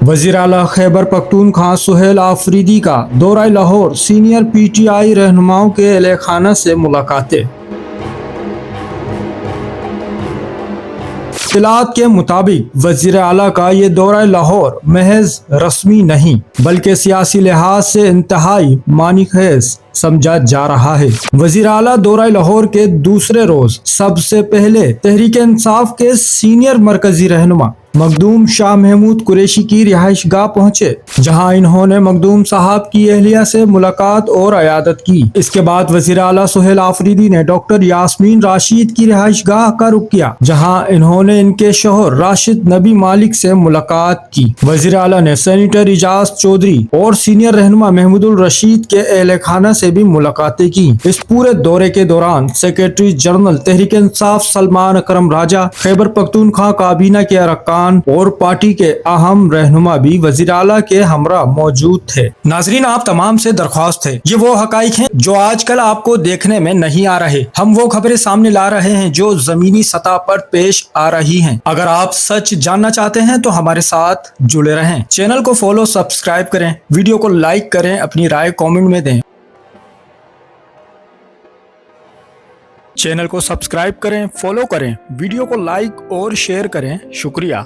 वज़ीर आला खैबर पख्तूनख्वा सुहेल आफरीदी का दौरा लाहौर, सीनियर PTI रहनुमाओं के अहले खाना से मुलाकातें। इत्तलात के मुताबिक वज़ीर आला का ये दौरा लाहौर महज रस्मी नहीं बल्कि सियासी लिहाज से इंतहाई मानीखेज समझा जा रहा है। वज़ीर आला दौरा लाहौर के दूसरे रोज सबसे पहले तहरीक इंसाफ के सीनियर मरकजी रहनुमा मखदूम शाह महमूद कुरैशी की रिहाइश गाह पहुंचे, जहां इन्होंने मखदूम साहब की अहलिया से मुलाकात और अयादत की। इसके बाद वज़ीर आला सुहेल आफरीदी ने डॉक्टर यास्मीन राशिद की रिहाइश गाह का रुख किया, जहां इन्होंने इनके शोहर राशिद नबी मालिक से मुलाकात की। वज़ीर आला ने सेनेटर इजाज चौधरी और सीनियर रहनुमा महमूदुल रशीद के अहले खाना से भी मुलाकातें की। इस पूरे दौरे के दौरान सेक्रेटरी जनरल तहरीक इंसाफ सलमान अकरम राजा, खैबर पख्तूनख्वा काबीना के अरकान और पार्टी के अहम रहनुमा भी वज़ीर आला के हमरा मौजूद थे। नाजरीन, आप तमाम से दरख्वास्त है, ये वो हकाइक हैं जो आजकल आपको देखने में नहीं आ रहे। हम वो खबरें सामने ला रहे हैं जो जमीनी सतह पर पेश आ रही हैं। अगर आप सच जानना चाहते हैं तो हमारे साथ जुड़े रहें। चैनल को फॉलो, सब्सक्राइब करें, वीडियो को लाइक करें, अपनी राय कमेंट में दें। चैनल को सब्सक्राइब करें, फॉलो करें, वीडियो को लाइक और शेयर करें। शुक्रिया।